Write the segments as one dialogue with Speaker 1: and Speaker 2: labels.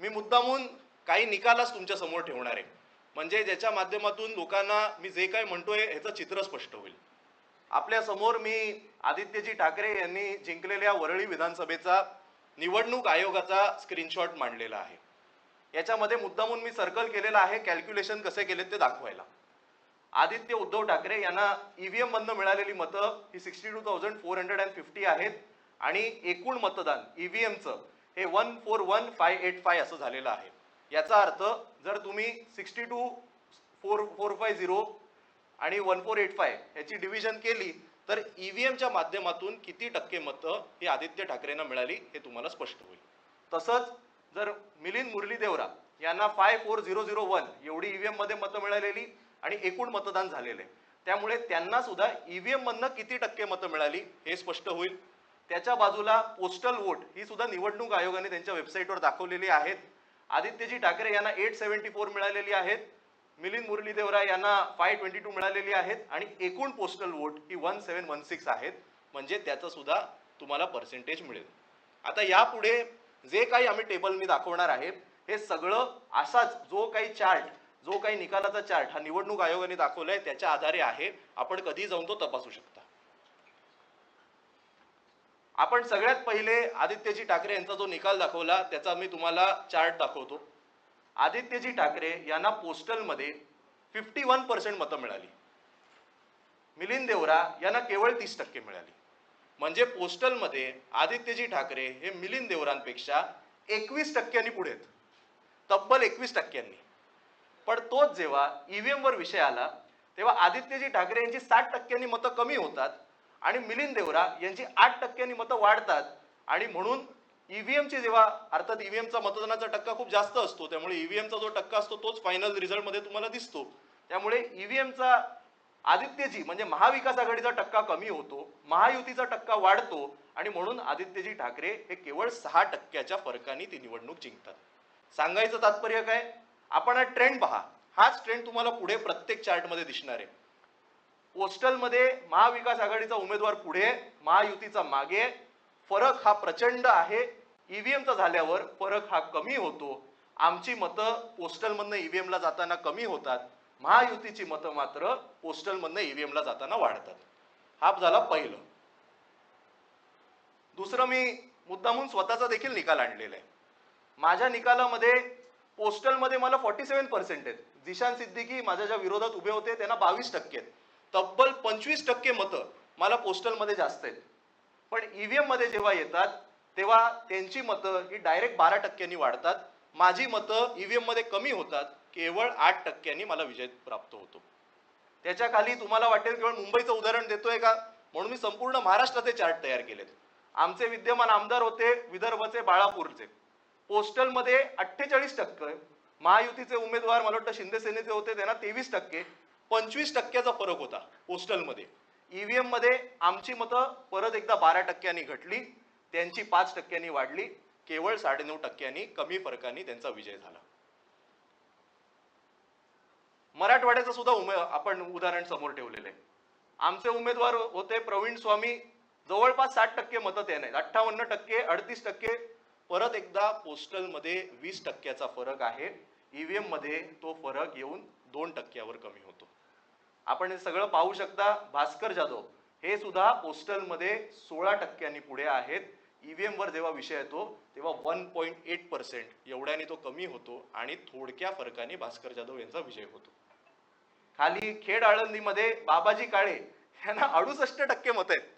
Speaker 1: मी मुद्दामून काही निकालच तुमच्या समोर ठेवणार आहे, म्हणजे ज्याच्या माध्यमातून लोकांना मी जे काय म्हणतोय ह्याचं चित्र स्पष्ट होईल. आपल्या समोर मी आदित्यजी ठाकरे यांनी जिंकलेल्या वरळी विधानसभेचा निवडणूक आयोगाचा स्क्रीनशॉट मांडलेला आहे. याच्यामध्ये मुद्दामून मी सर्कल केलेला आहे कॅल्क्युलेशन कसे केले ते दाखवायला. आदित्य उद्धव ठाकरे यांना ईव्हीएम मधनं मिळालेली मतं ही 62,450 आहेत आणि एकूण मतदान ईव्हीएमचं हे 141,585 असं झालेलं आहे. याचा अर्थ जर तुम्ही 62,450 आणि 1485 याची डिव्हिजन केली तर ईव्हीएमच्या माध्यमातून किती टक्के मतं ही आदित्य ठाकरेंना मिळाली हे तुम्हाला स्पष्ट होईल. तसंच जर मिलिंद मुरली देवरा यांना 54,001 एवढी ईव्हीएम मध्ये मतं मिळालेली आणि एकूण मतदान झालेले, त्यामुळे त्यांना सुद्धा ईव्हीएम मधनं किती टक्के मतं मिळाली हे स्पष्ट होईल. त्याच्या बाजूला पोस्टल वोट ही सुद्धा निवडणूक आयोगाने त्यांच्या वेबसाईटवर दाखवलेली आहेत. आदित्यजी ठाकरे यांना 874 मिळालेली आहेत, मिलिंद मुरली देवरा यांना 522 मिळालेली आहेत आणि एकूण पोस्टल वोट ही 1716 आहेत, म्हणजे त्याचं सुद्धा तुम्हाला पर्सेंटेज मिळेल. आता यापुढे जे काही आम्ही टेबल मी दाखवणार आहे हे सगळं असाच जो काही चार्ट, जो काही निकालाचा चार्ट हा निवडणूक आयोगाने दाखवलाय त्याच्या आधारे आहे. आपण कधी जाऊन तो तपासू शकता. आपण सगळ्यात पहिले आदित्यजी ठाकरे यांचा जो निकाल दाखवला त्याचा मी तुम्हाला चार्ट दाखवतो. आदित्यजी ठाकरे यांना पोस्टलमध्ये 51% मतं मिळाली. मिलिंद देवरा यांना केवळ 30% मिळाली. म्हणजे पोस्टलमध्ये आदित्यजी ठाकरे हे मिलिंद देवरांपेक्षा 21% पुढे आहेत, तब्बल 21%. पण तोच जेव्हा ईव्हीएम वर विषय आला तेव्हा आदित्यजी ठाकरे यांची 60% मतं कमी होतात आणि मिलिंद देवरा यांची 8% मतं वाढतात. आणि म्हणून ईव्हीएमची जेव्हा अर्थात ईव्हीएमचा मतदानाचा टक्का खूप जास्त असतो, त्यामुळे ईव्हीएमचा जो टक्का असतो तोच फायनल रिझल्ट मध्ये तुम्हाला दिसतो. त्यामुळे ईव्हीएमचा आदित्यजी म्हणजे महाविकास आघाडीचा टक्का कमी होतो, महायुतीचा टक्का वाढतो आणि म्हणून आदित्यजी ठाकरे हे केवळ 6% फरकाने ती निवडणूक जिंकतात. सांगायचं तात्पर्य काय, आपण हा ट्रेंड पहा. हाच ट्रेंड तुम्हाला पुढे प्रत्येक चार्ट मध्ये दिसणार आहे. पोस्टल मध्ये महाविकास आघाडीचा उमेदवार पुढे, महायुतीचा मागे. फरक हा प्रचंड आहे. ईव्हीएमचा झाल्यावर फरक हा कमी होतो. आमची मतं पोस्टल मधनं ईव्हीएमला जाताना कमी होतात, महायुतीची मतं मात्र पोस्टल मधनं ईव्हीएमला जाताना वाढतात. हा झाला पहिलं. दुसरं, मी मुद्दामून स्वतःचा देखील निकाल आणलेला आहे. माझ्या निकालामध्ये पोस्टलमध्ये मला 47% आहेत. जिशान सिद्दीकी माझ्या ज्या विरोधात उभे होते त्यांना 22% आहेत. तब्बल 25% मतं मला पोस्टलमध्ये जास्त आहेत. पण ईव्हीएम मध्ये जेव्हा येतात तेव्हा त्यांची मतं ही डायरेक्ट 12% वाढतात. माझी मतं ईव्हीएम मध्ये कमी होतात, केवळ 8% मला विजय प्राप्त होतो. त्याच्या खाली तुम्हाला वाटेल केवळ मुंबईचं उदाहरण देतोय का, म्हणून मी संपूर्ण महाराष्ट्राचे चार्ट तयार केलेत. आमचे विद्यमान आमदार होते विदर्भाचे बाळापूरचे, पोस्टलमध्ये 48%. महायुतीचे उमेदवार मला वाटतं शिंदे सेनेचे होते, त्यांना 23%. 25%चा फरक होता पोस्टलमध्ये. ईव्हीएम मध्ये आमची मतं परत एकदा 12% घटली, त्यांची 5% वाढली. केवळ 9.5% कमी फरकाने त्यांचा विजय झाला. मराठवाड्याचं सुद्धा आपण उदाहरण समोर ठेवलेलं आहे. आमचे उमेदवार होते प्रवीण स्वामी, जवळपास 60% मतं त्यांना, 58%, 38%. परत एकदा पोस्टल मध्ये 20%चा फरक आहे. ईव्हीएम मध्ये तो फरक येऊन 2%वर कमी होतो. आपण हे सगळं पाहू शकता. भास्कर जाधव हे सुद्धा पोस्टल मध्ये 16% पुढे आहेत. ईव्हीएम वर जेव्हा विषय येतो तेव्हा 1.8% एवढ्याने तो कमी होतो आणि थोडक्या फरकाने भास्कर जाधव यांचा विजय होतो. खाली खेड आळंदीमध्ये बाबाजी काळे यांना 68% मतं आहेत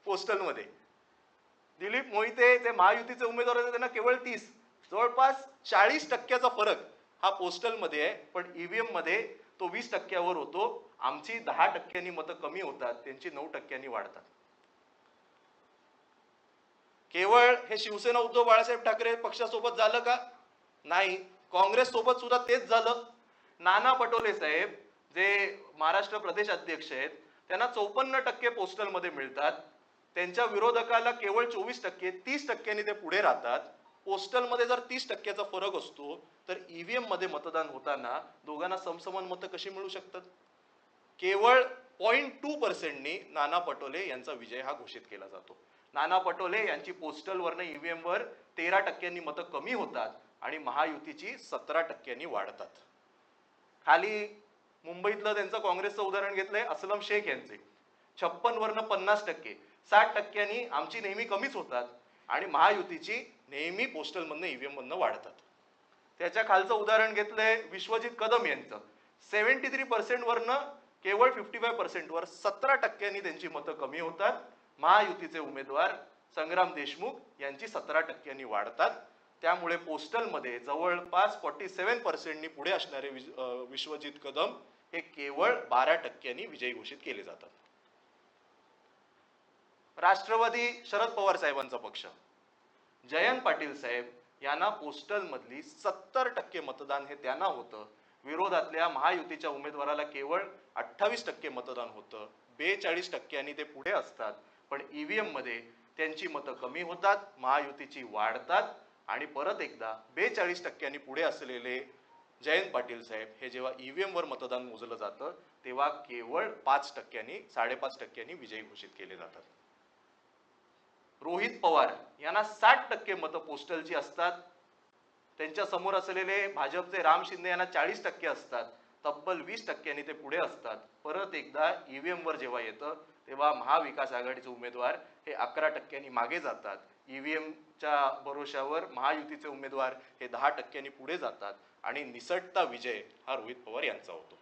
Speaker 1: पोस्टलमध्ये. दिलीप मोहिते ते महायुतीचे उमेदवार होते, त्यांना केवळ 30. जवळपास 40%चा फरक हा पोस्टल मध्ये आहे. पण ईव्हीएम मध्ये तो 20%वर होतो. आमची 10% मतं कमी होतात, त्यांची 9% वाढतात. केवळ हे शिवसेना उद्धव बाळासाहेब ठाकरे पक्षासोबत झालं का? नाही, काँग्रेस सोबत सुद्धा तेच झालं. नाना पटोले साहेब जे महाराष्ट्र प्रदेश अध्यक्ष आहेत त्यांना 54% पोस्टल मध्ये मिळतात. त्यांच्या विरोधकाला केवळ 24%, 30%ने ते पुढे राहतात. पोस्टल मध्ये जर 30%चा फरक असतो तर ईव्हीएम मध्ये मतदान होताना दोघांना समसमान मतं कशी मिळू शकतात? केवळ 0.2%नी नाना पटोले यांचा विजय हा घोषित केला जातो. नाना पटोले यांची पोस्टल वरनं ईव्हीएम वर 13%नी मतं कमी होतात आणि महायुतीची 17% वाढतात. खाली मुंबईतलं त्यांचं काँग्रेसचं उदाहरण घेतलंय असलम शेख यांचे 56 वरनं 50%, 60% आमची नेहमी कमीच होतात आणि महायुतीची नेहमी पोस्टल मधनं ईव्हीएम मधनं वाढतात. त्याच्या खालचं उदाहरण घेतलंय विश्वजित कदम यांचं 73% वरनं केवळ 55% वर 17% त्यांची मतं कमी होतात. महायुतीचे उमेदवार संग्राम देशमुख यांची 17% वाढतात. त्यामुळे पोस्टलमध्ये जवळपास 47% पुढे असणारे विश्वजित कदम हे केवळ 12% विजयी घोषित केले जातात. राष्ट्रवादी शरद पवार साहेबांचा पक्ष, जयंत पाटील साहेब यांना पोस्टल मधली 70% मतदान हे त्यांना होतं. विरोधातल्या महायुतीच्या उमेदवाराला केवळ 28% मतदान होतं. 42% ते पुढे असतात, पण ईव्हीएम मध्ये त्यांची मतं कमी होतात, महायुतीची वाढतात आणि परत एकदा 42% पुढे असलेले जयंत पाटील साहेब हे जेव्हा ईव्हीएम वर मतदान मोजलं जातं तेव्हा केवळ 5%, 5.5% विजयी घोषित केले जातात. रोहित पवार यांना 60% मतं पोस्टलची असतात. त्यांच्या समोर असलेले भाजपचे राम शिंदे यांना 40% असतात. तब्बल 20% ते पुढे असतात. परत एकदा ईव्हीएम वर जेव्हा येतं तेव्हा महाविकास आघाडीचे उमेदवार हे 11% मागे जातात. ईव्हीएमच्या भरोशावर महायुतीचे उमेदवार हे 10% पुढे जातात आणि निसटता विजय हा रोहित पवार यांचा होतो.